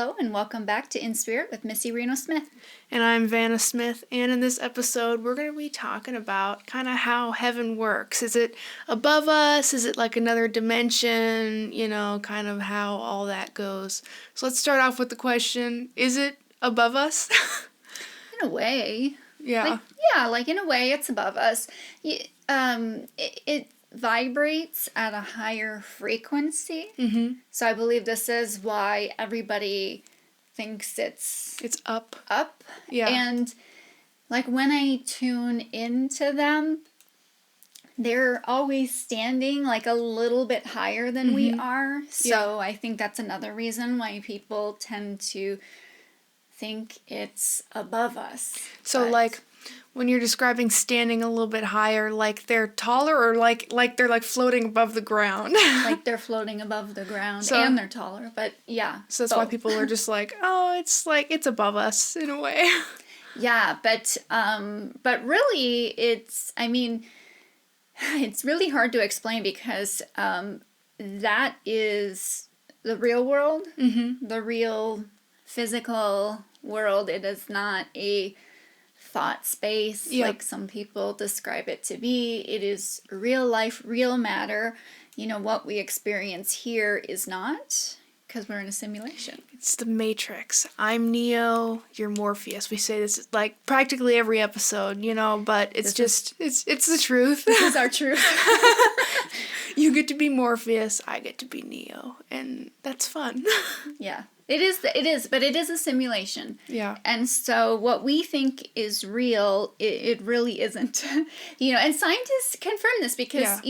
Hello and welcome back to In Spirit with Missy Reno Smith. And I'm Vanna Smith, and in this episode we're going to be talking about kind of how heaven works. Is it above us? Is it like another dimension? Kind of how all that goes. So let's start off with the question, is it above us? In a way. Yeah. Like in a way it's above us. It vibrates at a higher frequency. Mm-hmm. So I believe this is why everybody thinks it's up. Yeah. And like when I tune into them, they're always standing like a little bit higher than we are. So I think that's another reason why people tend to think it's above us. So like when you're describing standing a little bit higher, like they're taller or like they're like floating above the ground? Like they're floating above the ground and they're taller, but yeah. So that's both. Why people are just like, oh, it's above us in a way. Yeah, but really it's really hard to explain because that is the real world, the real physical world. It is not a thought space like some people describe it to be. It is real life, real matter. What we experience here is not, because we're in a simulation. It's the Matrix. I'm Neo, you're Morpheus. We say this like practically every episode, but it's it's the truth. This is our truth. You get to be Morpheus, I get to be Neo, and that's fun. Yeah. It is, but it is a simulation. Yeah. And so what we think is real, it really isn't. And scientists confirm this because,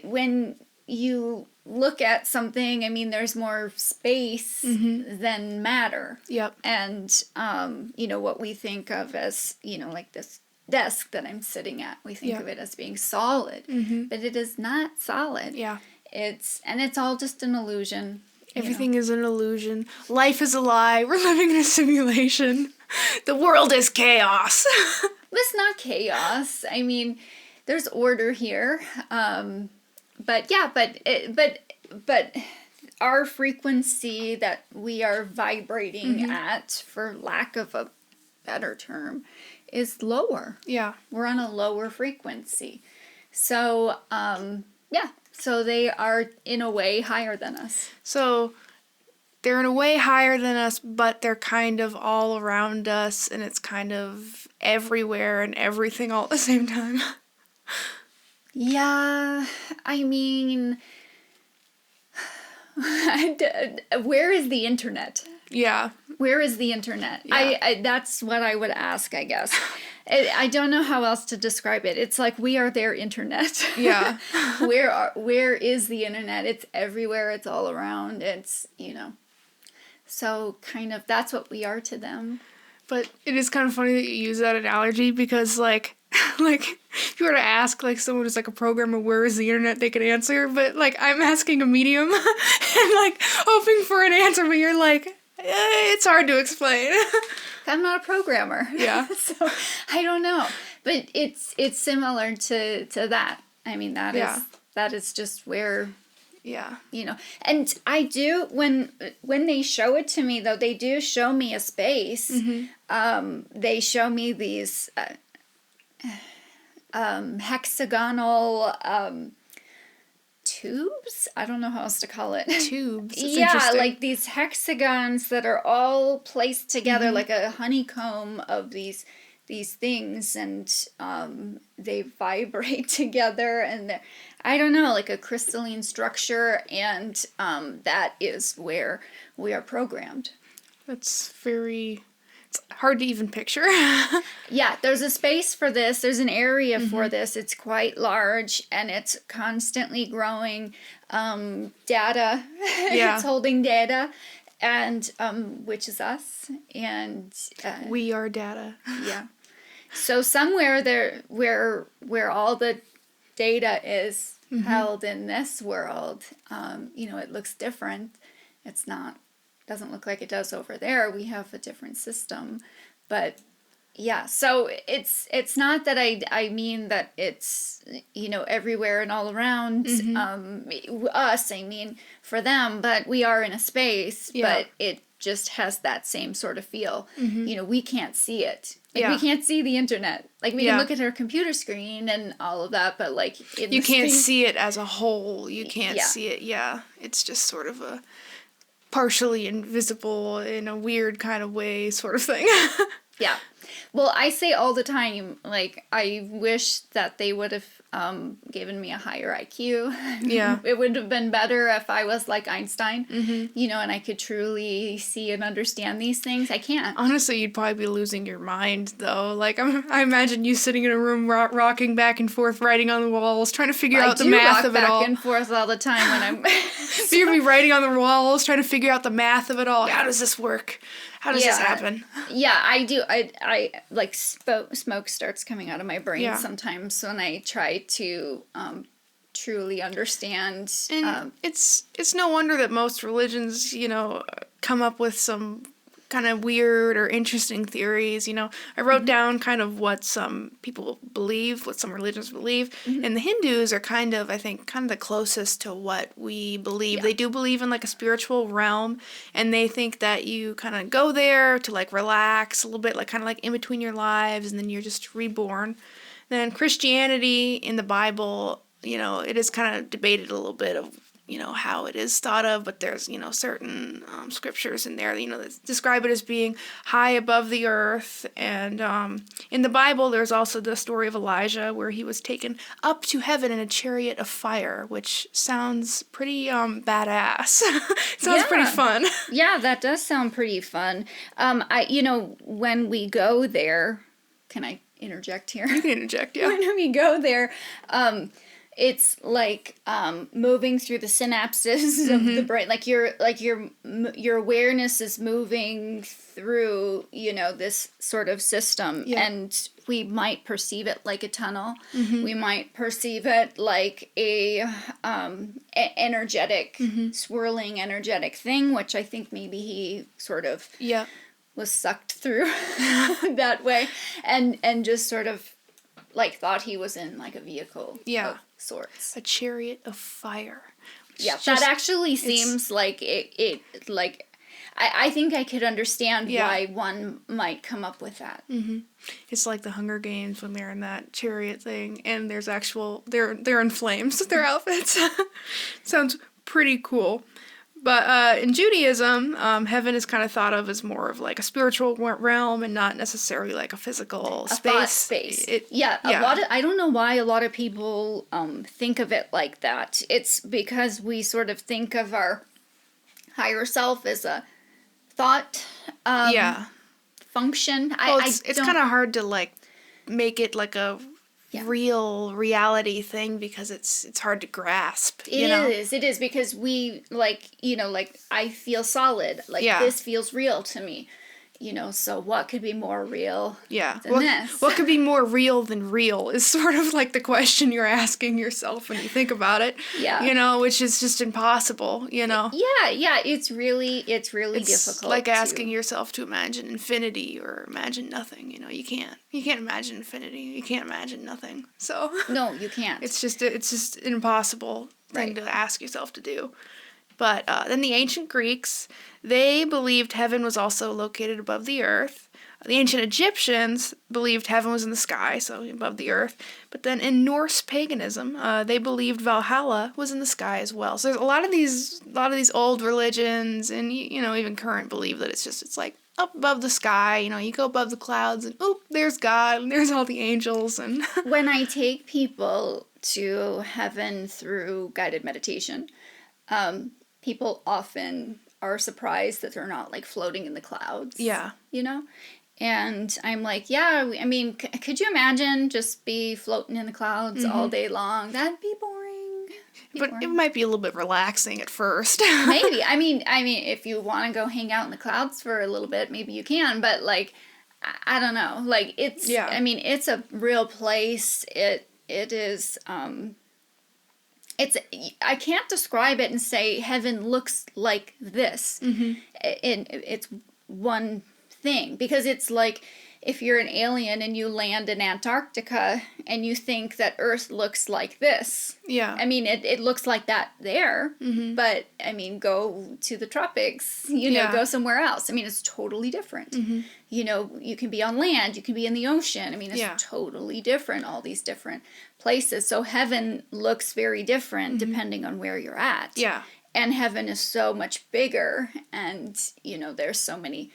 when you look at something, there's more space than matter. Yep. And, what we think of as, like this desk that I'm sitting at, we think of it as being solid, but it is not solid. Yeah. It's all just an illusion. Everything is an illusion. Life is a lie. We're living in a simulation. The world is chaos. It's not chaos. There's order here. But our frequency that we are vibrating at, for lack of a better term, is lower. Yeah. We're on a lower frequency. So, So they are, in a way, higher than us. So they're in a way higher than us, but they're kind of all around us, and it's kind of everywhere and everything all at the same time. Yeah, where is the internet? Yeah. Where is the internet? Yeah. That's what I would ask, I guess. I don't know how else to describe it. It's like we are their internet. Yeah. Where is the internet? It's everywhere. It's all around. It's, So kind of that's what we are to them. But it is kind of funny that you use that analogy because like if you were to ask like someone who's like a programmer, where is the internet, they could answer. But like I'm asking a medium and like hoping for an answer, but you're like, it's hard to explain. I'm not a programmer. Yeah. So I don't know. But it's similar to that. That is just where and I do when they show it to me though, they do show me a space. They show me these hexagonal tubes? I don't know how else to call it. Tubes. That's interesting. Like these hexagons that are all placed together like a honeycomb of these things, and they vibrate together, and I don't know, like a crystalline structure, and that is where we are programmed. It's hard to even picture. Yeah, there's a space for this. There's an area for this. It's quite large, and it's constantly growing data. Yeah. It's holding data, and which is us. And we are data. Yeah. So somewhere there, where all the data is held in this world, it looks different. It's not. Doesn't look like it does over there. We have a different system, but Yeah, so it's not that I mean that it's, everywhere and all around us. I mean for them, but we are in a space, but it just has that same sort of feel. We can't see it. Like we can't see the internet. Like we can look at our computer screen and all of that, but like you can't see it as a whole. You can't see it. Yeah, it's just sort of a partially invisible in a weird kind of way sort of thing. Yeah. Well, I say all the time, like, I wish that they would have given me a higher IQ. Yeah. It would have been better if I was like Einstein, and I could truly see and understand these things. I can't. Honestly, you'd probably be losing your mind, though. Like, I imagine you sitting in a room rocking back and forth, writing on the walls, trying to figure out the math of it all. I do rock back and forth all the time when I'm... You'd be writing on the walls, trying to figure out the math of it all. Yeah. How does this work? How does this happen? Yeah, I do. I like smoke starts coming out of my brain sometimes when I try to truly understand. And it's no wonder that most religions, come up with some kind of weird or interesting theories. I wrote down kind of what some people believe, what some religions believe, and the Hindus are kind of the closest to what we believe. Yeah. They do believe in like a spiritual realm, and they think that you kind of go there to like relax a little bit, like kind of like in between your lives, and then you're just reborn. Then Christianity in the Bible, it is kind of debated a little bit of how it is thought of, but there's, certain scriptures in there, that describe it as being high above the earth. And in the Bible, there's also the story of Elijah where he was taken up to heaven in a chariot of fire, which sounds pretty badass. Sounds pretty fun. Yeah, that does sound pretty fun. When we go there, can I interject here? You can interject, yeah. When we go there, it's like moving through the synapses of the brain. Like your awareness is moving through, this sort of system, and we might perceive it like a tunnel. We might perceive it like a energetic, swirling energetic thing, which I think maybe he sort of was sucked through that way, and just sort of like thought he was in like a vehicle. Of sorts. A chariot of fire. Yeah, that actually seems like it like I think I could understand why one might come up with that. It's like the Hunger Games when they're in that chariot thing, and there's they're in flames with their outfits. Sounds pretty cool. But in Judaism, heaven is kind of thought of as more of like a spiritual realm and not necessarily like a physical space. Thought space. I don't know why a lot of people think of it like that. It's because we sort of think of our higher self as a thought function. Well, it's kind of hard to like make it like a real reality thing because it's hard to grasp. It is because we like I feel solid. Like this feels real to me. So what could be more real than this? What could be more real than real is sort of like the question you're asking yourself when you think about it. Yeah. Which is just impossible, Yeah, it's really difficult. Like asking yourself to imagine infinity or imagine nothing, You can't imagine infinity. You can't imagine nothing. So no, you can't. It's just an impossible thing to ask yourself to do. But then the ancient Greeks, they believed heaven was also located above the earth. The ancient Egyptians believed heaven was in the sky, so above the earth. But then in Norse paganism, they believed Valhalla was in the sky as well. So there's a lot of these old religions, and even current believe that it's like up above the sky. You go above the clouds, and there's God, and there's all the angels. And when I take people to heaven through guided meditation, people often are surprised that they're not like floating in the clouds. Yeah. And I'm like, could you imagine just be floating in the clouds all day long? That'd be boring. It might be a little bit relaxing at first. Maybe. I mean, if you want to go hang out in the clouds for a little bit, maybe you can. But like, I don't know. Like it's. Yeah. I mean, it's a real place. It is. I can't describe it and say heaven looks like this. It's one thing because it's like if you're an alien and you land in Antarctica and you think that Earth looks like this. Yeah. I mean, it looks like that there, but, I mean, go to the tropics, go somewhere else. I mean, it's totally different. You can be on land, you can be in the ocean. I mean, it's totally different, all these different places. So heaven looks very different depending on where you're at. Yeah. And heaven is so much bigger, and, there's so many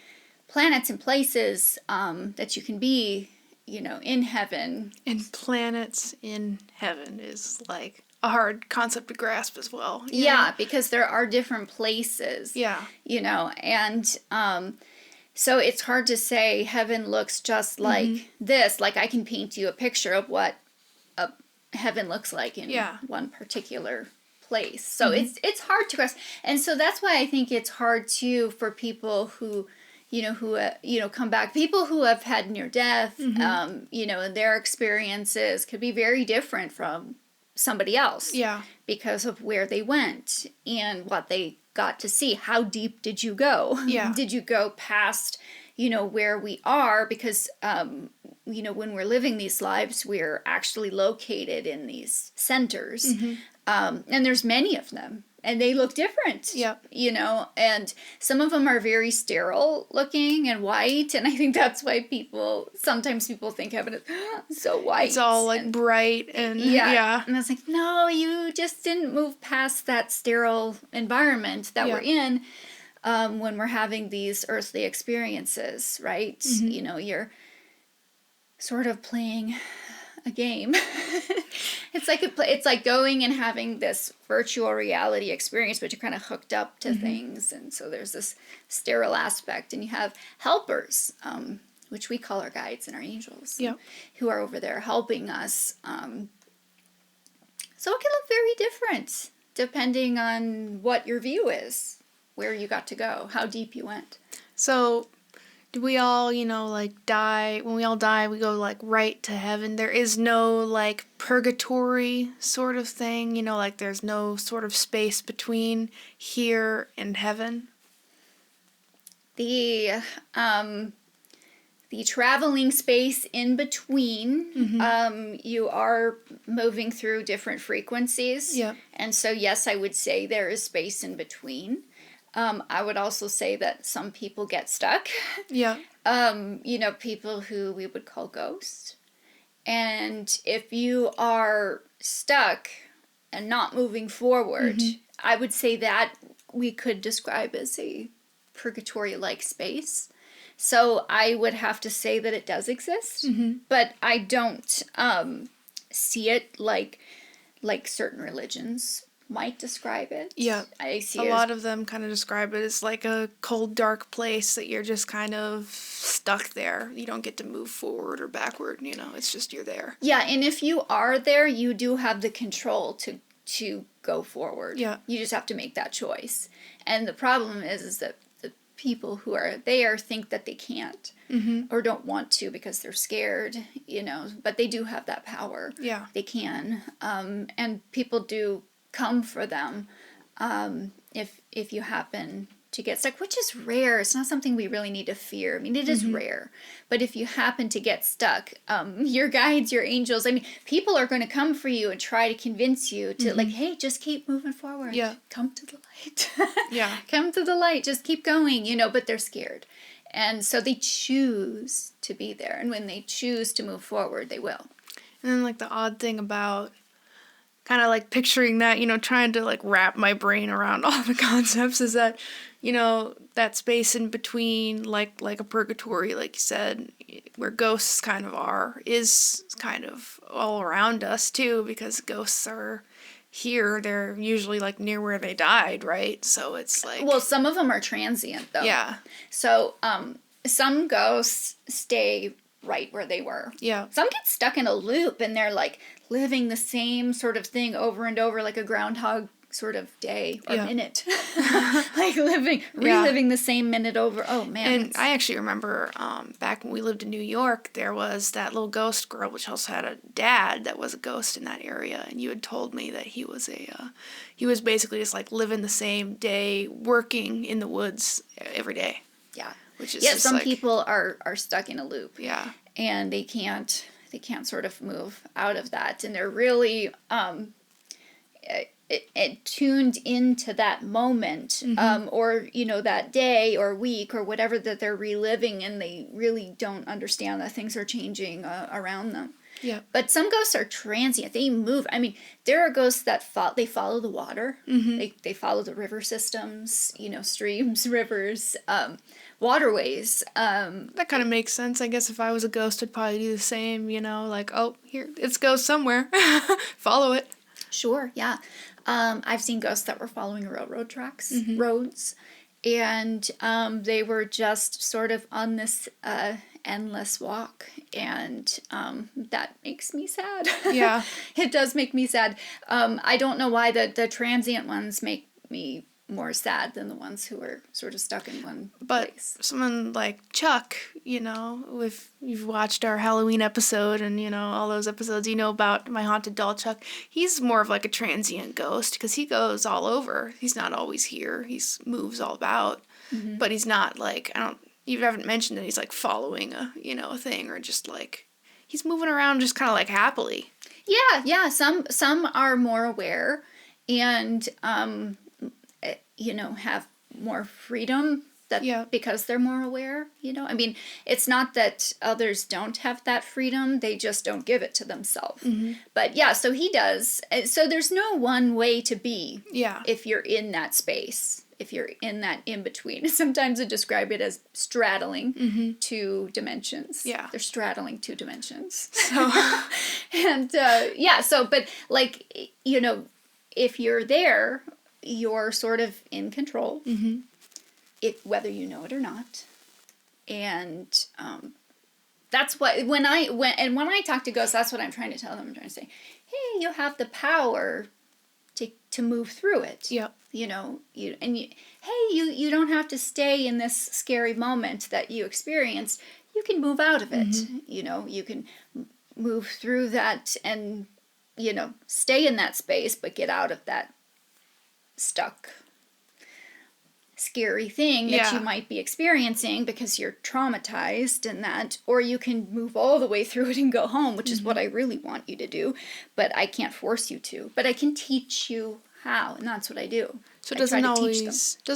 planets and places that you can be, in heaven. And planets in heaven is like a hard concept to grasp as well. Yeah, because there are different places. Yeah. And so it's hard to say heaven looks just like this. Like, I can paint you a picture of what heaven looks like in one particular place. So it's hard to grasp. And so that's why I think it's hard too for people who come back. People who have had near death, and their experiences could be very different from somebody else. Yeah. Because of where they went and what they got to see. How deep did you go? Yeah. Did you go past, where we are? Because, when we're living these lives, we're actually located in these centers. And there's many of them. And they look different, and some of them are very sterile looking and white. And I think that's why sometimes people think heaven is so white. It's all like bright and yeah. And I was like, no, you just didn't move past that sterile environment that we're in when we're having these earthly experiences, right? You're sort of playing a game. It's like going and having this virtual reality experience, but you're kind of hooked up to things, and so there's this sterile aspect, and you have helpers, which we call our guides and our angels, who are over there helping us. So it can look very different depending on what your view is, where you got to go, how deep you went. So do we all, die? When we all die, we go, right to heaven. There is no, purgatory sort of thing, there's no sort of space between here and heaven? The traveling space in between, you are moving through different frequencies. Yeah. And so, yes, I would say there is space in between. I would also say that some people get stuck. Yeah. People who we would call ghosts. And if you are stuck and not moving forward, I would say that we could describe as a purgatory-like space. So I would have to say that it does exist, but I don't see it like certain religions might describe it. Yeah. I see a lot of them kind of describe it as like a cold, dark place that you're just kind of stuck there. You don't get to move forward or backward, it's just you're there. Yeah, and if you are there, you do have the control to go forward. Yeah. You just have to make that choice. And the problem is that the people who are there think that they can't or don't want to because they're scared, but they do have that power. Yeah. They can. And people do come for them if you happen to get stuck, which is rare. It's not something we really need to fear. I mean, it is rare. But if you happen to get stuck, your guides, your angels, people are going to come for you and try to convince you to hey, just keep moving forward. Yeah. Come to the light. Yeah. Come to the light. Just keep going, but they're scared. And so they choose to be there. And when they choose to move forward, they will. And then the odd thing about kind of picturing that, trying to wrap my brain around all the concepts is that, that space in between, like a purgatory, like you said, where ghosts kind of are, is kind of all around us too, because ghosts are here. They're usually near where they died, right? So it's well, some of them are transient though. Yeah. So some ghosts stay right where they were. Yeah. Some get stuck in a loop and they're living the same sort of thing over and over, like a groundhog sort of day or minute. Reliving the same minute over. Oh man. And I actually remember back when we lived in New York, there was that little ghost girl, which also had a dad that was a ghost in that area. And you had told me that he was basically just living the same day, working in the woods every day. Yeah. Which is some like, people are stuck in a loop. Yeah. And they can't sort of move out of that. And they're really tuned into that moment, or, that day or week or whatever that they're reliving, and they really don't understand that things are changing around them. Yeah. But some ghosts are transient. They move. I mean, there are ghosts that follow the water. They follow the river systems, streams, rivers, waterways. That kind of makes sense. I guess if I was a ghost, I'd probably do the same, like, oh, here, it's goes somewhere. Follow it. Sure, yeah. I've seen ghosts that were following railroad tracks, roads, and they were just sort of on this endless walk, and that makes me sad. Yeah. It does make me sad. I don't know why the transient ones make me more sad than the ones who are sort of stuck in one place. But someone like Chuck, if you've watched our Halloween episode and, all those episodes, about my haunted doll Chuck, he's more of like a transient ghost because he goes all over. He's not always here. He moves all about, but he's not like, you haven't mentioned that he's like following a thing, or just like, he's moving around just kind of like happily. Yeah. Some are more aware and, have more freedom because they're more aware, I mean, it's not that others don't have that freedom, they just don't give it to themselves. But so he does. So there's no one way to be if you're in that space, if you're in that in-between. Sometimes I describe it as straddling two dimensions. Yeah. They're straddling two dimensions. So. And but like, if you're there, you're sort of in control, whether you know it or not. And that's what, when I talk to ghosts, that's what I'm trying to tell them. I'm trying to say, hey, you have the power to move through it. Yep. You don't have to stay in this scary moment that you experienced. You can move out of it. You can move through that and, stay in that space, but get out of that stuck, scary thing that you might be experiencing because you're traumatized in that, or you can move all the way through it and go home, which is what I really want you to do, but I can't force you to, but I can teach you how, and that's what I do. So it doesn't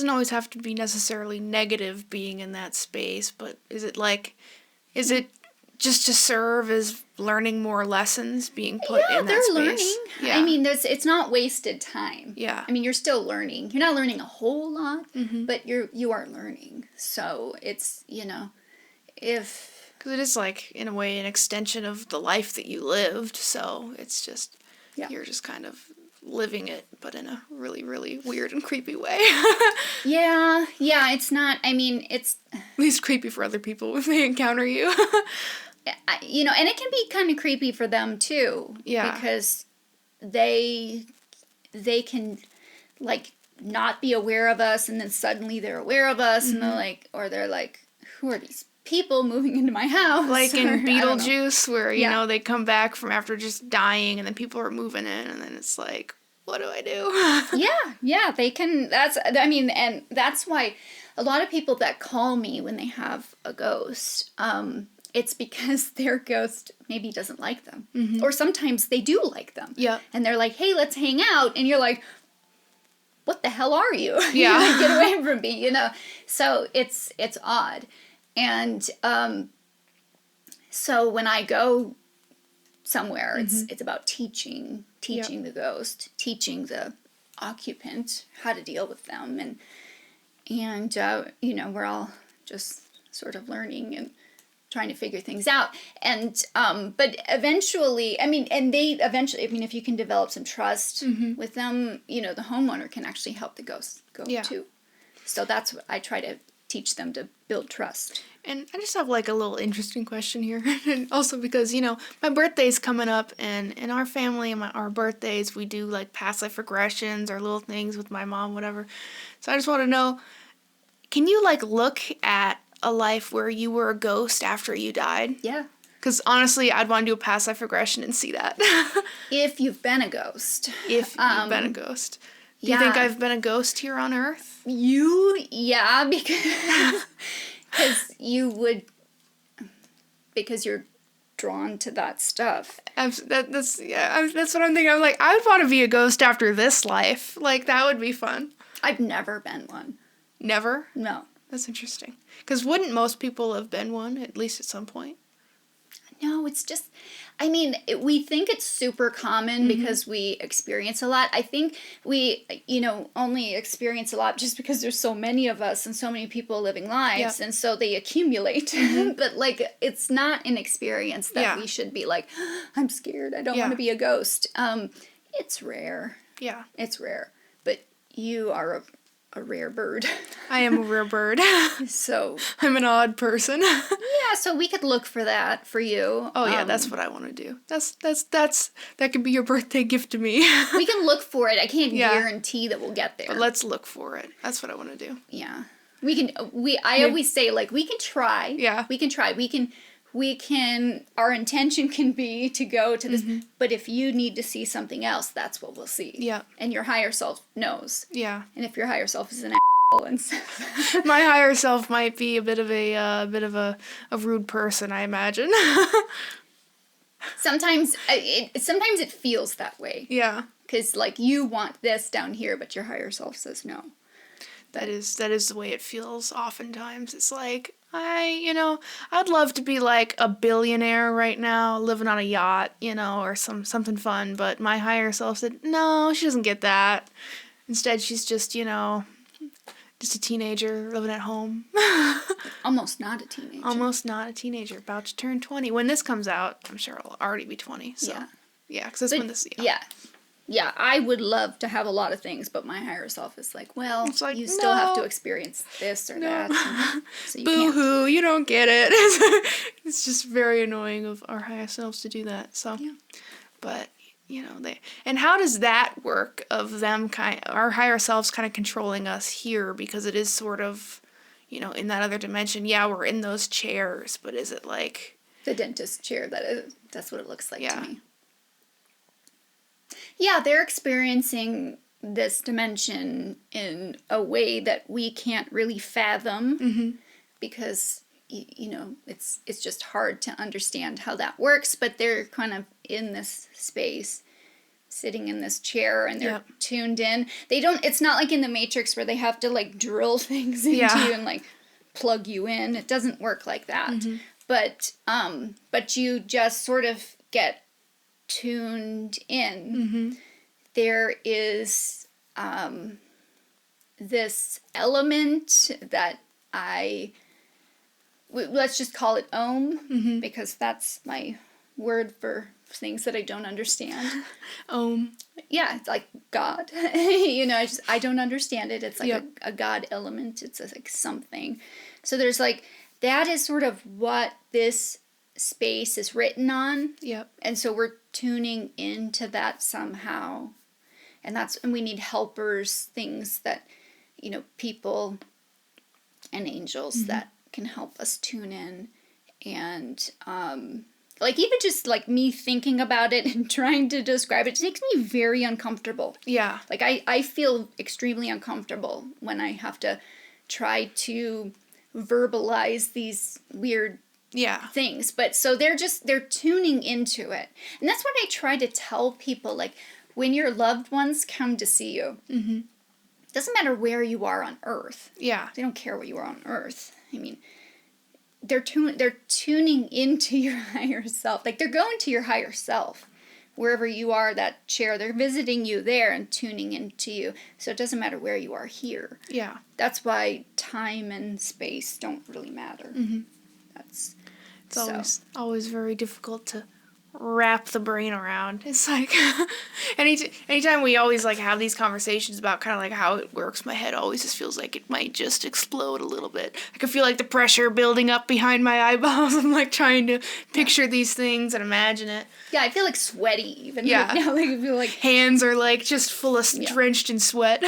always have to be necessarily negative being in that space, but is it just to serve as learning more lessons being put in that space? They're learning. Yeah. I mean, it's not wasted time. Yeah. I mean, you're still learning. You're not learning a whole lot, but you are learning. So it's, if... Because it is like, in a way, an extension of the life that you lived. So it's just, you're just kind of living it, but in a really, really weird and creepy way. Yeah, it's not, I mean, it's... At least creepy for other people if they encounter you. And it can be kind of creepy for them too. Yeah. Because they can, like, not be aware of us, and then suddenly they're aware of us, and they're like, who are these people moving into my house? Like in Beetlejuice, where, they come back from after just dying, and then people are moving in, and then it's like, what do I do? Yeah, they can, and that's why a lot of people that call me when they have a ghost, it's because their ghost maybe doesn't like them. Or sometimes they do like them. Yeah. And they're like, hey, let's hang out. And you're like, what the hell are you? Yeah. Get away from me, So it's odd. And so when I go somewhere, it's about teaching the ghost, teaching the occupant how to deal with them. And we're all just sort of learning and trying to figure things out. And, but eventually, if you can develop some trust with them, the homeowner can actually help the ghost go too. So that's what I try to teach them, to build trust. And I just have like a little interesting question here. And also because, my birthday's coming up, and in our family and our birthdays, we do like past life regressions or little things with my mom, whatever. So I just want to know, can you like look at a life where you were a ghost after you died? Yeah. Because honestly, I'd want to do a past life regression and see that. If you've been a ghost. If you've been a ghost. Do you think I've been a ghost here on Earth? Yeah, because Because because you're drawn to that stuff. That's what I'm thinking. I'm like, I would want to be a ghost after this life. Like, that would be fun. I've never been one. Never? No. That's interesting. Because wouldn't most people have been one, at least at some point? No, it's just, I mean, we think it's super common because we experience a lot. I think we, only experience a lot just because there's so many of us and so many people living lives, and so they accumulate. But, like, it's not an experience that we should be like, I'm scared, I don't want to be a ghost. It's rare. Yeah. It's rare. But you are a rare bird. I am a rare bird. So I'm an odd person. Yeah, so we could look for that for you. Oh yeah, that's what I want to do. That could be your birthday gift to me. We can look for it. I can't guarantee that we'll get there. But let's look for it. That's what I want to do. Yeah. I always say, like, we can try. Yeah. We can try. Our intention can be to go to this, but if you need to see something else, that's what we'll see. Yeah. And your higher self knows. Yeah. And if your higher self is an asshole and my higher self might be a bit of a rude person, I imagine. Sometimes it feels that way. Yeah. Because, like, you want this down here, but your higher self says no. That is the way it feels oftentimes. It's like, I'd love to be like a billionaire right now, living on a yacht, or something fun, but my higher self said, no, she doesn't get that. Instead, she's just, just a teenager living at home. Almost not a teenager. Almost not a teenager, about to turn 20. When this comes out, I'm sure I'll already be 20, so. Yeah, because that's when this, Yeah, I would love to have a lot of things, but my higher self is like, well, you still have to experience this or that. So you boo-hoo, you don't get it. It's just very annoying of our higher selves to do that. So, but, and how does that work of them our higher selves kind of controlling us here, because it is sort of, in that other dimension, we're in those chairs, but is it like... The dentist chair, that's what it looks like to me. Yeah, they're experiencing this dimension in a way that we can't really fathom because, it's just hard to understand how that works, but they're kind of in this space, sitting in this chair, and they're tuned in. It's not like in the Matrix where they have to, like, drill things into you and, like, plug you in. It doesn't work like that. But you just sort of get tuned in. There is this element that let's just call it Om, because that's my word for things that I don't understand. Om. Yeah, it's like God. I don't understand it. It's like a God element. It's like something. So there's like, that is sort of what this space is written on. Yep. And so we're tuning into that somehow. And we need helpers, things that, people and angels that can help us tune in. And, like, even just, like, me thinking about it and trying to describe it makes me very uncomfortable. Yeah. Like, I feel extremely uncomfortable when I have to try to verbalize these weird things. But so they're tuning into it. And that's what I try to tell people, like, when your loved ones come to see you, it doesn't matter where you are on Earth. Yeah. They don't care where you are on Earth. I mean, they're tuning into your higher self. Like, they're going to your higher self. Wherever you are, that chair, they're visiting you there and tuning into you. So it doesn't matter where you are here. Yeah. That's why time and space don't really matter. It's always very difficult to wrap the brain around. It's like anytime we always like have these conversations about kind of like how it works, my head always just feels like it might just explode a little bit. I can feel like the pressure building up behind my eyeballs. I'm like trying to picture these things and imagine it. Yeah, I feel like sweaty even right now. Like, I feel like hands are like just full of drenched in sweat.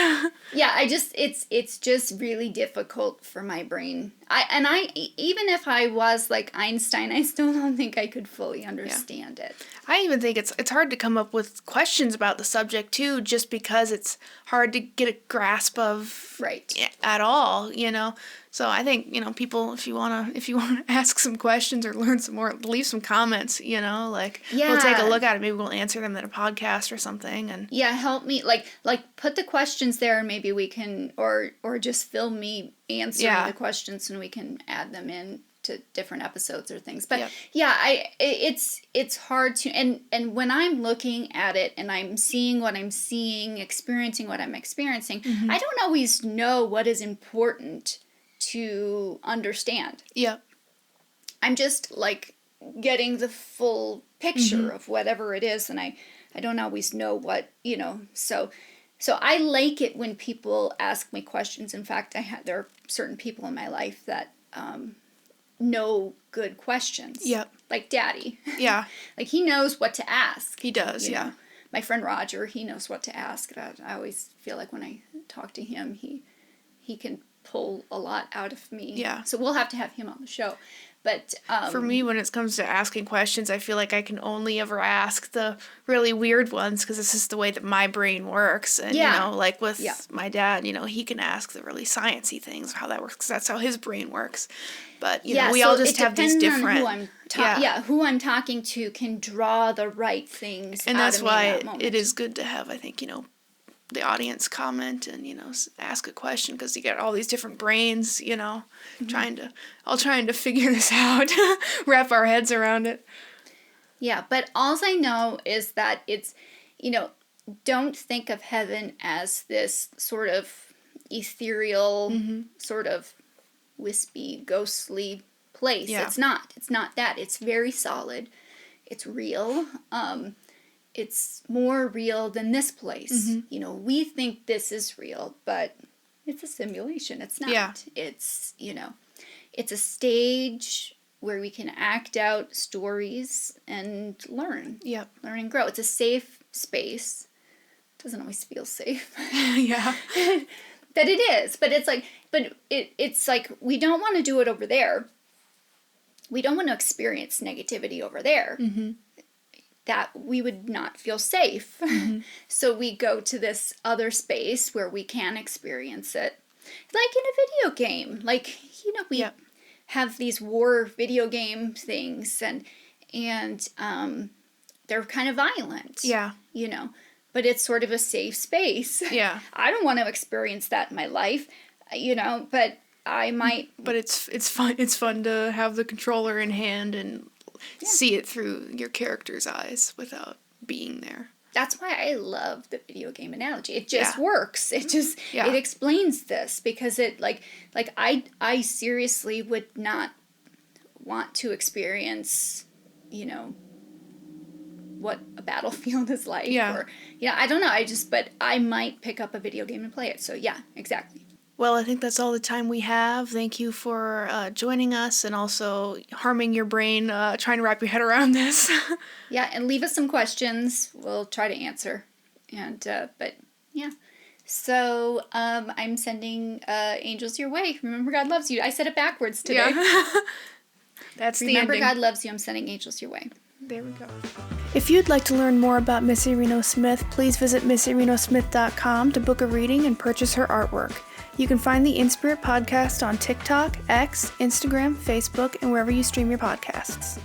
It's just really difficult for my brain. I even if I was like Einstein, I still don't think I could fully understand it. I even think it's hard to come up with questions about the subject too, just because it's hard to get a grasp of at all, So I think, people, if you wanna ask some questions or learn some more, leave some comments, we'll take a look at it. Maybe we'll answer them in a podcast or something. And help me, like put the questions there, and maybe we can, or just film me answering the questions, and we can add them in to different episodes or things. But it's hard to, and when I'm looking at it and I'm seeing what I'm seeing, experiencing what I'm experiencing, I don't always know what is important to understand. Yep. I'm just like getting the full picture of whatever it is, and I don't always know what, so I like it when people ask me questions. In fact, there are certain people in my life that know good questions. Yep. Like Daddy. Yeah. Like he knows what to ask. He does, know? My friend Roger, he knows what to ask. I always feel like when I talk to him, he can pull a lot out of me. Yeah. So we'll have to have him on the show. But for me, when it comes to asking questions, I feel like I can only ever ask the really weird ones because this is the way that my brain works. And, like with my dad, he can ask the really sciencey things, how that works, because that's how his brain works. But, we all just have these different... who I'm talking to can draw the right things and out that's of me in that why moment. it is good to have, I think, the audience comment and, ask a question, because you get all these different brains, trying to figure this out, wrap our heads around it. Yeah, but all I know is that it's, don't think of heaven as this sort of ethereal, sort of wispy, ghostly place. Yeah. It's not that. It's very solid. It's real. It's more real than this place. We think this is real, but it's a simulation. It's not. Yeah. It's, it's a stage where we can act out stories and learn. Yep. Learn and grow. It's a safe space. It doesn't always feel safe. Yeah. But it is. But it's like we don't want to do it over there. We don't want to experience negativity over there. That we would not feel safe. So we go to this other space where we can experience it. Like in a video game. Like, we have these war video game things and they're kind of violent. Yeah. But it's sort of a safe space. Yeah. I don't want to experience that in my life, but I might. But it's fun. It's fun to have the controller in hand and see it through your character's eyes without being there. That's why I love the video game analogy. It just works. It just it explains this, because it like I seriously would not want to experience, what a battlefield is like. Yeah. Or I don't know. But I might pick up a video game and play it. So yeah, exactly. Well, I think that's all the time we have. Thank you for joining us and also harming your brain, trying to wrap your head around this. Yeah, and leave us some questions. We'll try to answer. And, but, yeah. So, I'm sending angels your way. Remember, God loves you. I said it backwards today. Yeah. That's the ending. Remember, God loves you. I'm sending angels your way. There we go. If you'd like to learn more about Missy Reno Smith, please visit MissyRenoSmith.com to book a reading and purchase her artwork. You can find the InSpirit podcast on TikTok, X, Instagram, Facebook, and wherever you stream your podcasts.